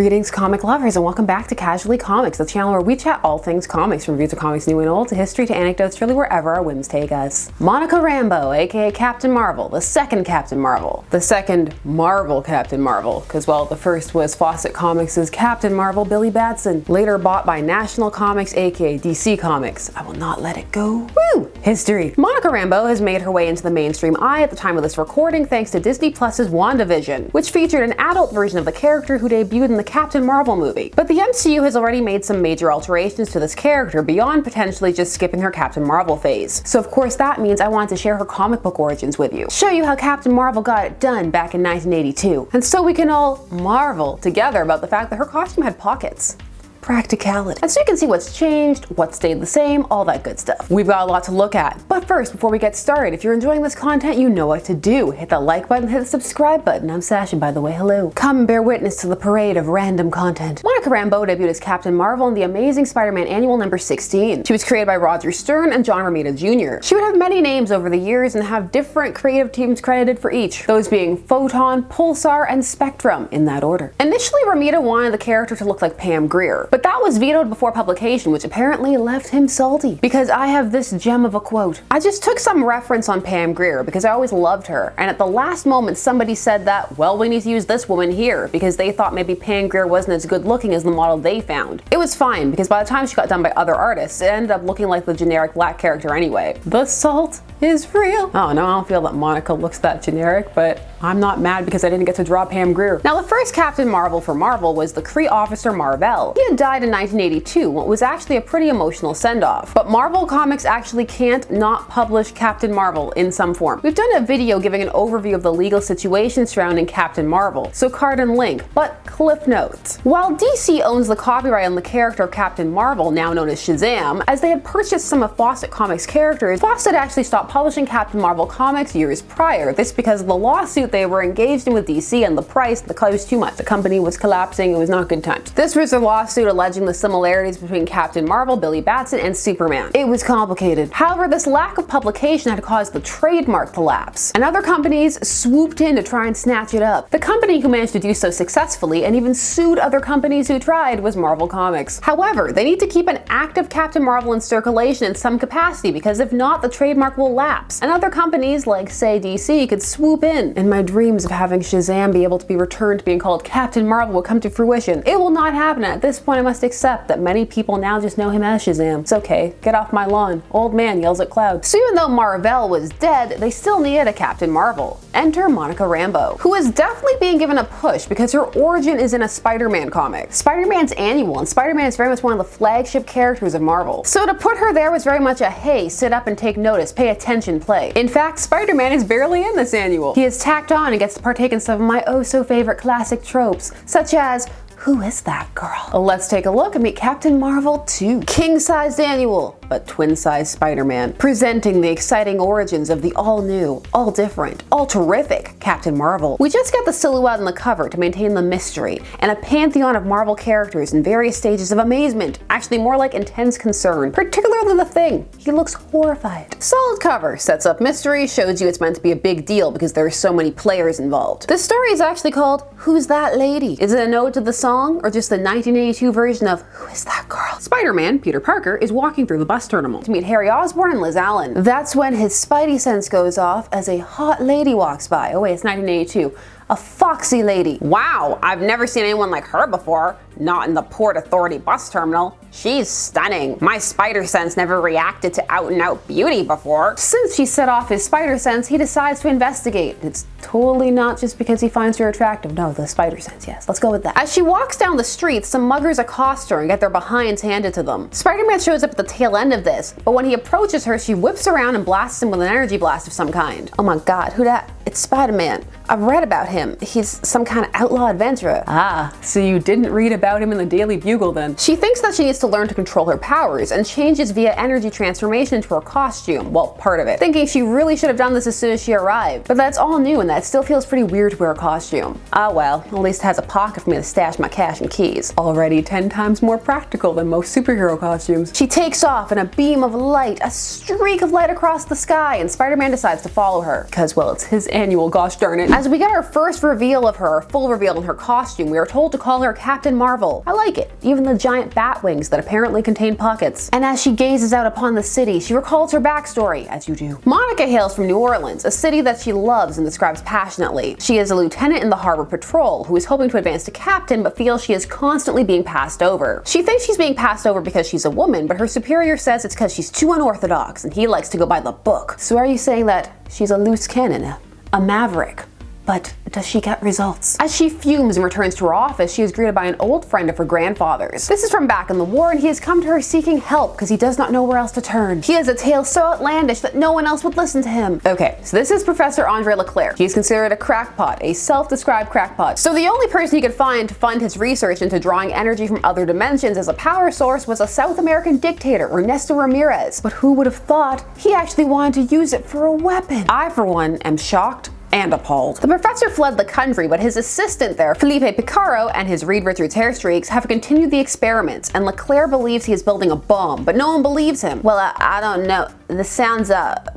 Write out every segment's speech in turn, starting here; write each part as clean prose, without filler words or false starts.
Greetings comic lovers and welcome back to Casually Comics, the channel where we chat all things comics, from reviews of comics new and old to history to anecdotes, really wherever our whims take us. Monica Rambeau, aka Captain Marvel, the second Captain Marvel. The second Marvel Captain Marvel, because well, the first was Fawcett Comics' Captain Marvel, Billy Batson, later bought by National Comics aka DC Comics. I will not let it go. Woo! History. Monica Rambeau has made her way into the mainstream eye at the time of this recording thanks to Disney Plus's WandaVision, which featured an adult version of the character who debuted in the Captain Marvel movie. But the MCU has already made some major alterations to this character beyond potentially just skipping her Captain Marvel phase. So of course that means I wanted to share her comic book origins with you. Show you how Captain Marvel got it done back in 1982. And so we can all marvel together about the fact that her costume had pockets. Practicality. And so you can see what's changed, what stayed the same, all that good stuff. We've got a lot to look at. But first, before we get started, if you're enjoying this content, you know what to do. Hit that like button, hit the subscribe button. I'm Sasha, by the way, hello. Come and bear witness to the parade of random content. Monica Rambeau debuted as Captain Marvel in the Amazing Spider-Man Annual number 16. She was created by Roger Stern and John Romita Jr. She would have many names over the years and have different creative teams credited for each, those being Photon, Pulsar, and Spectrum, in that order. Initially, Romita wanted the character to look like Pam Grier, but that was vetoed before publication, which apparently left him salty. Because I have this gem of a quote. I just took some reference on Pam Grier because I always loved her, and at the last moment somebody said that, well, we need to use this woman here because they thought maybe Pam Grier wasn't as good looking as the model they found. It was fine because by the time she got done by other artists, it ended up looking like the generic black character anyway. The salt is real. Oh no, I don't feel that Monica looks that generic, but I'm not mad because I didn't get to draw Pam Grier. Now the first Captain Marvel for Marvel was the Kree officer Mar-Vell. He had died in 1982, what was actually a pretty emotional send-off. But Marvel Comics actually can't not publish Captain Marvel in some form. We've done a video giving an overview of the legal situation surrounding Captain Marvel, so card and link, but cliff notes. While DC owns the copyright on the character of Captain Marvel, now known as Shazam, as they had purchased some of Fawcett Comics characters, Fawcett actually stopped publishing Captain Marvel comics years prior. This because of the lawsuit they were engaged in with DC and the price, the cost was too much. The company was collapsing, it was not good times. This was a lawsuit alleging the similarities between Captain Marvel, Billy Batson, and Superman. It was complicated. However, this lack of publication had caused the trademark to lapse, and other companies swooped in to try and snatch it up. The company who managed to do so successfully and even sued other companies who tried was Marvel Comics. However, they need to keep an active Captain Marvel in circulation in some capacity because if not, the trademark will lapse, and other companies like, say, DC could swoop in. And my dreams of having Shazam be able to be returned to being called Captain Marvel will come to fruition. It will not happen. At this point, I must accept that many people now just know him as Shazam. It's okay. Get off my lawn. Old man yells at clouds. So even though Mar-Vell was dead, they still needed a Captain Marvel. Enter Monica Rambeau, who is definitely being given a push because her origin is in a Spider-Man comic. Spider-Man's annual, and Spider-Man is very much one of the flagship characters of Marvel. So to put her there was very much a hey, sit up and take notice, pay attention play. In fact, Spider-Man is barely in this annual. He is tacked on and gets to partake in some of my oh so favorite classic tropes, such as who is that girl? Let's take a look and meet Captain Marvel 2. King-sized annual, but twin-sized Spider-Man, presenting the exciting origins of the all-new, all-different, all-terrific Captain Marvel. We just get the silhouette on the cover to maintain the mystery, and a pantheon of Marvel characters in various stages of amazement, actually more like intense concern, particularly the Thing. He looks horrified. Solid cover, sets up mystery, shows you it's meant to be a big deal because there are so many players involved. This story is actually called Who's That Lady? Is it a nod to the song or just the 1982 version of Who Is That Girl? Spider-Man, Peter Parker, is walking through the bus terminal to meet Harry Osborn and Liz Allen. That's when his spidey sense goes off as a hot lady walks by. Oh wait, it's 1982. A foxy lady. Wow, I've never seen anyone like her before. Not in the Port Authority bus terminal. She's stunning. My spider sense never reacted to out and out beauty before. Since she set off his spider sense, he decides to investigate. It's totally not just because he finds her attractive. No, the spider sense, yes. Let's go with that. As she walks down the street, some muggers accost her and get their behinds handed to them. Spider-Man shows up at the tail end of this, but when he approaches her, she whips around and blasts him with an energy blast of some kind. Oh my god, who dat? It's Spider-Man. I've read about him. He's some kind of outlaw adventurer. Ah, so you didn't read about him in the Daily Bugle then. She thinks that she needs to learn to control her powers and changes via energy transformation into her costume, well, part of it, thinking she really should have done this as soon as she arrived. But that's all new and that still feels pretty weird to wear a costume. Ah well, at least it has a pocket for me to stash my cash and keys. Already 10 times more practical than most superhero costumes. She takes off in a beam of light, a streak of light across the sky, and Spider-Man decides to follow her. Because, well, it's his annual, gosh darn it. As we get our first reveal of her, our full reveal in her costume, we are told to call her Captain Marvel. I like it, even the giant bat wings that apparently contain pockets. And as she gazes out upon the city, she recalls her backstory, as you do. Monica hails from New Orleans, a city that she loves and describes passionately. She is a lieutenant in the Harbor Patrol who is hoping to advance to captain but feels she is constantly being passed over. She thinks she's being passed over because she's a woman, but her superior says it's because she's too unorthodox and he likes to go by the book. So are you saying that she's a loose cannon, a maverick? But does she get results? As she fumes and returns to her office, she is greeted by an old friend of her grandfather's. This is from back in the war, and he has come to her seeking help because he does not know where else to turn. He has a tale so outlandish that no one else would listen to him. Okay, so this is Professor Andre Leclerc. He's considered a crackpot, a self-described crackpot. So the only person he could find to fund his research into drawing energy from other dimensions as a power source was a South American dictator, Ernesto Ramirez. But who would have thought he actually wanted to use it for a weapon? I, for one, am shocked and appalled. The professor fled the country, but his assistant there, Felipe Picaro, and his Reed Richards hair streaks have continued the experiments, and Leclerc believes he is building a bomb, but no one believes him. Well, I don't know. This sounds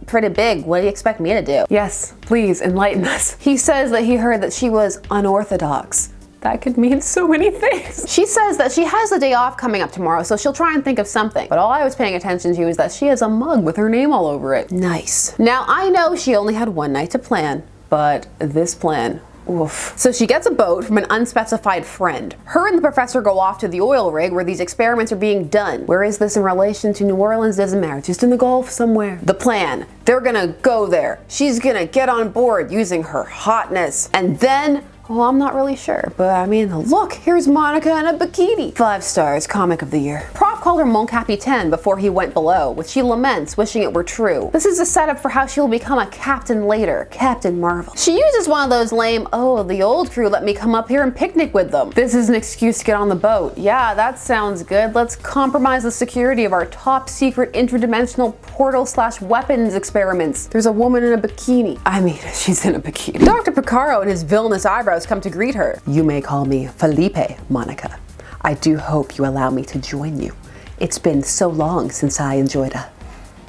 pretty big. What do you expect me to do? Yes, please enlighten us. He says that he heard that she was unorthodox. That could mean so many things. She says that she has the day off coming up tomorrow, so she'll try and think of something. But all I was paying attention to is that she has a mug with her name all over it. Nice. Now, I know she only had one night to plan, but this plan, oof. So she gets a boat from an unspecified friend. Her and the professor go off to the oil rig where these experiments are being done. Where is this in relation to New Orleans? Doesn't matter, just in the Gulf somewhere. The plan, they're gonna go there. She's gonna get on board using her hotness. And then, well, I'm not really sure, but I mean, look, here's Monica in a bikini. 5 stars, comic of the year. Prof called her Mon Capitaine before he went below, which she laments, wishing it were true. This is a setup for how she will become a captain later, Captain Marvel. She uses one of those lame, oh, the old crew let me come up here and picnic with them. This is an excuse to get on the boat. Yeah, that sounds good. Let's compromise the security of our top secret interdimensional portal/weapons experiments. There's a woman in a bikini. I mean, she's in a bikini. Dr. Picaro and his villainous eyebrows come to greet her. You may call me Felipe, Monica. I do hope you allow me to join you. It's been so long since I enjoyed a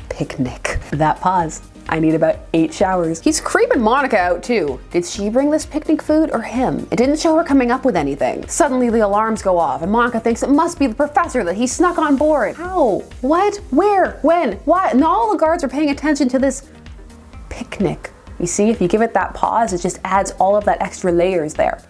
picnic. That pause. I need about 8 showers. He's creeping Monica out too. Did she bring this picnic food or him? It didn't show her coming up with anything. Suddenly the alarms go off and Monica thinks it must be the professor that he snuck on board. How? What? Where? When? Why? And all the guards are paying attention to this picnic. You see, if you give it that pause, it just adds all of that extra layers there.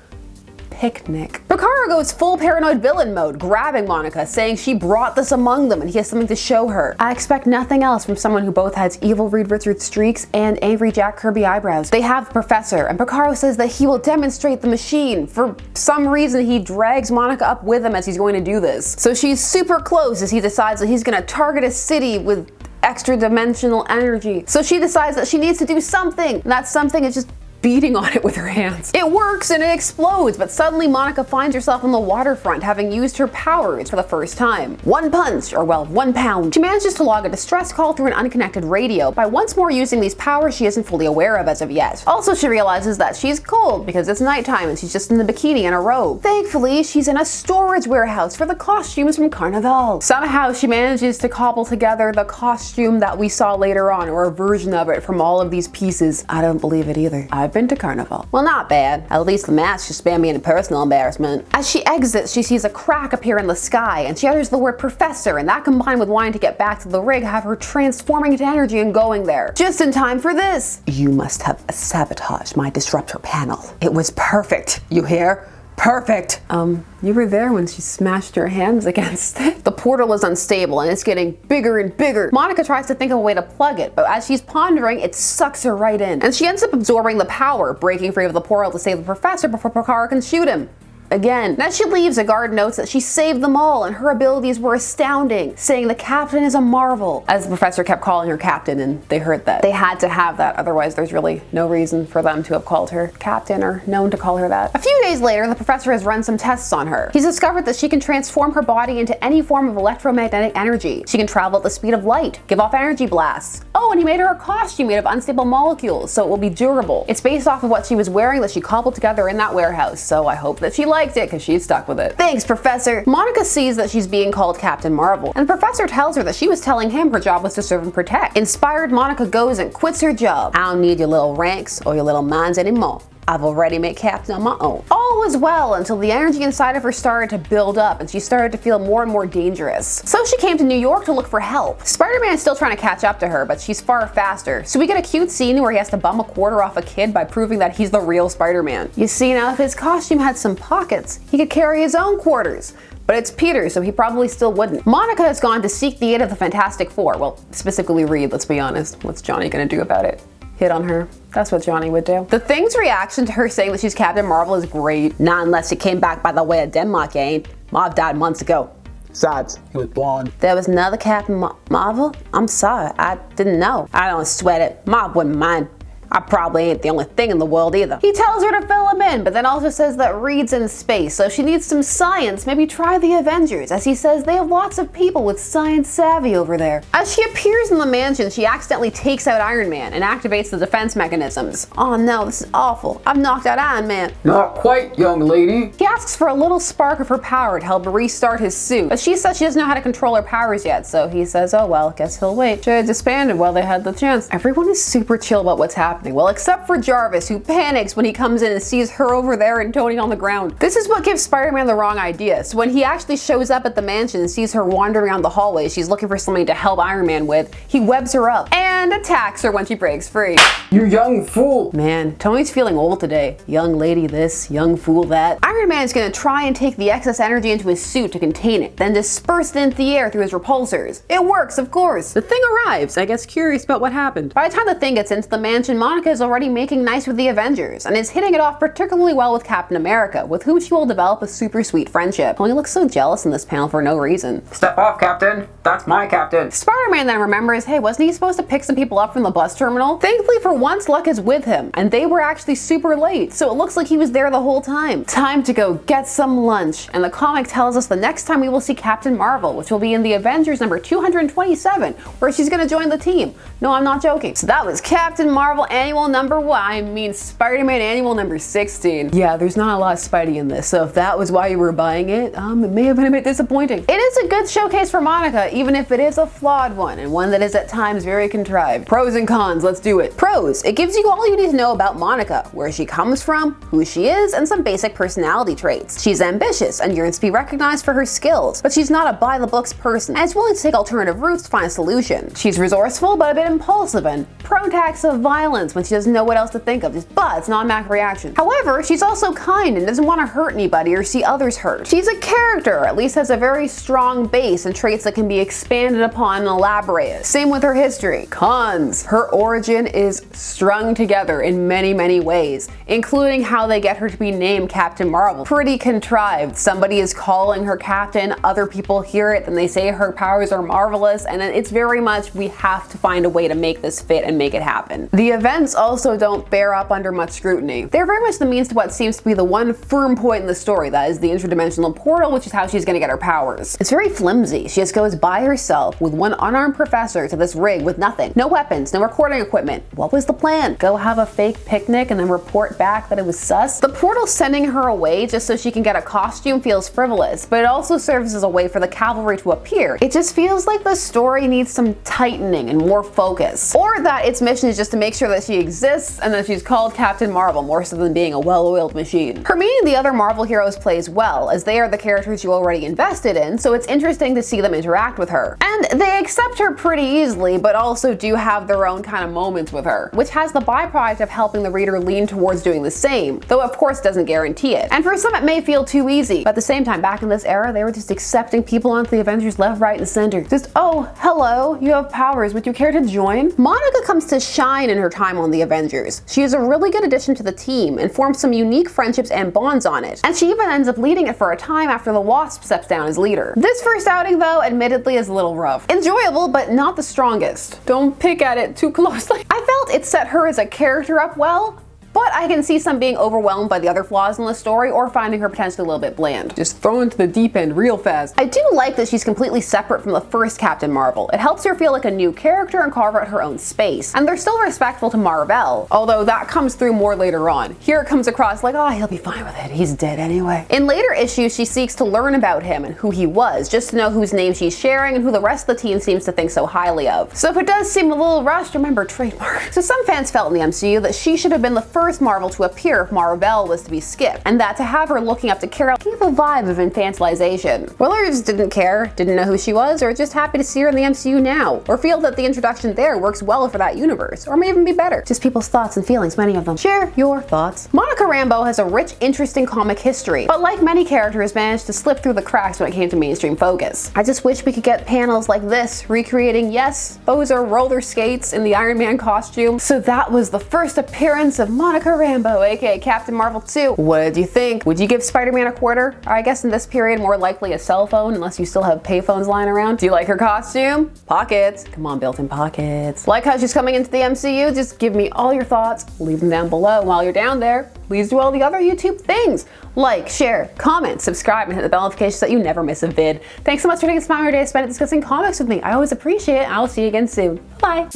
Picnic. Picaro goes full paranoid villain mode, grabbing Monica, saying she brought this among them and he has something to show her. I expect nothing else from someone who both has evil Reed Richards streaks and angry Jack Kirby eyebrows. They have the professor, and Picaro says that he will demonstrate the machine. For some reason, he drags Monica up with him as he's going to do this. So she's super close as he decides that he's going to target a city with extra dimensional energy. So she decides that she needs to do something, and that something is just beating on it with her hands. It works and it explodes, but suddenly Monica finds herself on the waterfront having used her powers for the first time. One punch, or well, 1 pound. She manages to log a distress call through an unconnected radio by once more using these powers she isn't fully aware of as of yet. Also, she realizes that she's cold because it's nighttime and she's just in the bikini and a robe. Thankfully, she's in a storage warehouse for the costumes from Carnival. Somehow she manages to cobble together the costume that we saw later on, or a version of it from all of these pieces. I don't believe it either. I've been to Carnival. Well, not bad. At least the mask just spanned me into personal embarrassment. As she exits, she sees a crack appear in the sky and she utters the word professor, and that combined with wanting to get back to the rig have her transforming into energy and going there. Just in time for this. You must have sabotaged my disruptor panel. It was perfect. You hear? Perfect. You were there when she smashed her hands against it. The portal is unstable and it's getting bigger and bigger. Monica tries to think of a way to plug it, but as she's pondering, it sucks her right in. And she ends up absorbing the power, breaking free of the portal to save the professor before Picaro can shoot him. Again. As she leaves, a guard notes that she saved them all and her abilities were astounding, saying the captain is a marvel, as the professor kept calling her captain, and they heard that. They had to have that, otherwise there's really no reason for them to have called her captain or known to call her that. A few days later, the professor has run some tests on her. He's discovered that she can transform her body into any form of electromagnetic energy. She can travel at the speed of light, give off energy blasts. Oh, and he made her a costume made of unstable molecules, so it will be durable. It's based off of what she was wearing that she cobbled together in that warehouse, so I hope that she liked it because she's stuck with it. Thanks, Professor. Monica sees that she's being called Captain Marvel, and the professor tells her that she was telling him her job was to serve and protect. Inspired, Monica goes and quits her job. I don't need your little ranks or your little minds anymore. I've already made Captain on my own. All was well until the energy inside of her started to build up and she started to feel more and more dangerous. So she came to New York to look for help. Spider-Man is still trying to catch up to her, but she's far faster. So we get a cute scene where he has to bum a quarter off a kid by proving that he's the real Spider-Man. You see, now if his costume had some pockets, he could carry his own quarters. But it's Peter, so he probably still wouldn't. Monica has gone to seek the aid of the Fantastic Four. Well, specifically Reed, let's be honest. What's Johnny gonna do about it? Hit on her. That's what Johnny would do. The Thing's reaction to her saying that she's Captain Marvel is great. Not unless she came back by the way of Denmark, ain't. Mom died months ago. Besides, he was blonde. There was another Captain Marvel? I'm sorry, I didn't know. I don't sweat it. Mom wouldn't mind. I probably ain't the only thing in the world either. He tells her to fill him in, but then also says that Reed's in space, so she needs some science. Maybe try the Avengers, as he says they have lots of people with science savvy over there. As she appears in the mansion, she accidentally takes out Iron Man and activates the defense mechanisms. Oh no, this is awful. I've knocked out Iron Man. Not quite, young lady. He asks for a little spark of her power to help restart his suit, but she says she doesn't know how to control her powers yet, so he says, oh well, guess he'll wait. Should have disbanded while they had the chance. Everyone is super chill about what's happening. Well, except for Jarvis, who panics when he comes in and sees her over there and Tony on the ground. This is what gives Spider-Man the wrong idea. So when he actually shows up at the mansion and sees her wandering around the hallway, she's looking for something to help Iron Man with, he webs her up and attacks her when she breaks free. You young fool. Man, Tony's feeling old today. Young lady this, young fool that. Iron Man's gonna try and take the excess energy into his suit to contain it, then disperse it into the air through his repulsors. It works, of course. The Thing arrives, I guess curious about what happened. By the time the Thing gets into the mansion, Monica is already making nice with the Avengers and is hitting it off particularly well with Captain America, with whom she will develop a super sweet friendship. Tony looks so jealous in this panel for no reason. Step off, Captain. That's my captain. Spider-Man then remembers, hey, wasn't he supposed to pick some people up from the bus terminal? Thankfully for once, luck is with him, and they were actually super late, so it looks like he was there the whole time. Time to go get some lunch, and the comic tells us the next time we will see Captain Marvel, which will be in the Avengers number 227, where she's gonna join the team. No, I'm not joking. So that was Captain Marvel annual number 1. I mean Spider-Man annual number 16. Yeah, there's not a lot of Spidey in this, so if that was why you were buying it, it may have been a bit disappointing. It is a good showcase for Monica, even if it is a flawed one, and one that is at times very contrived. Pros and cons, let's do it. Pros, it gives you all you need to know about Monica, where she comes from, who she is, and some basic personality traits. She's ambitious and yearns to be recognized for her skills, but she's not a by-the-books person, and is willing to take alternative routes to find a solution. She's resourceful, but a bit impulsive, and prone to acts of violence when she doesn't know what else to think of, just butts, an automatic reaction. However, she's also kind and doesn't want to hurt anybody or see others hurt. She's a character, or at least has a very strong base and traits that can be expanded upon and elaborated. Same with her history. Cons. Her origin is strung together in many ways, including how they get her to be named Captain Marvel. Pretty contrived. Somebody is calling her Captain, other people hear it, then they say her powers are marvelous, and it's very much, we have to find a way to make this fit and make it happen. The events also don't bear up under much scrutiny. They're very much the means to what seems to be the one firm point in the story, that is the interdimensional portal, which is how she's gonna get her powers. It's very flimsy. She just goes by herself with one unarmed professor to this rig with nothing. No weapons, no recording equipment. What was the plan? Go have a fake picnic and then report back that it was sus? The portal sending her away just so she can get a costume feels frivolous, but it also serves as a way for the cavalry to appear. It just feels like the story needs some tightening and more focus. Or that its mission is just to make sure that she exists and that she's called Captain Marvel, more so than being a well-oiled machine. Her meeting the other Marvel heroes plays well, as they are the characters you already invested in, so it's interesting to see them interact with her. And they accept her pretty easily, but also do have their own kind of moments with her, which has the byproduct of helping the reader lean towards doing the same, though of course doesn't guarantee it. And for some it may feel too easy, but at the same time, back in this era, they were just accepting people onto the Avengers left, right, and center. Just, oh, hello, you have powers, would you care to join? Monica comes to shine in her time on the Avengers. She is a really good addition to the team and forms some unique friendships and bonds on it, and she even ends up leading it for a time after the Wasp steps down as leader. This first outing, though, admittedly is a little rough. Enjoyable, but not the strongest. Don't pick at it too closely. I felt it set her as a character up well, but I can see some being overwhelmed by the other flaws in the story or finding her potentially a little bit bland. Just thrown into the deep end real fast. I do like that she's completely separate from the first Captain Marvel. It helps her feel like a new character and carve out her own space. And they're still respectful to Marvel, although that comes through more later on. Here it comes across like, oh, he'll be fine with it. He's dead anyway. In later issues, she seeks to learn about him and who he was, just to know whose name she's sharing and who the rest of the team seems to think so highly of. So if it does seem a little rushed, remember, trademark. So some fans felt in the MCU that she should have been the first first Marvel to appear if Marvel was to be skipped, and that to have her looking up to Carol gave a vibe of infantilization. Willers didn't care, didn't know who she was, or just happy to see her in the MCU now, or feel that the introduction there works well for that universe, or may even be better. Just people's thoughts and feelings, many of them. Share your thoughts. Monica Rambeau has a rich, interesting comic history, but like many characters, managed to slip through the cracks when it came to mainstream focus. I just wish we could get panels like this, recreating, yes, those are roller skates in the Iron Man costume. So that was the first appearance of Monica Rambeau, aka Captain Marvel 2. What did you think? Would you give Spider-Man a quarter? I guess in this period, more likely a cell phone, unless you still have payphones lying around. Do you like her costume? Pockets. Come on, built-in pockets. Like how she's coming into the MCU? Just give me all your thoughts. Leave them down below. While you're down there, please do all the other YouTube things. Like, share, comment, subscribe, and hit the bell notification so that you never miss a vid. Thanks so much for taking some time of your day to spend it discussing comics with me. I always appreciate it. I'll see you again soon. Bye.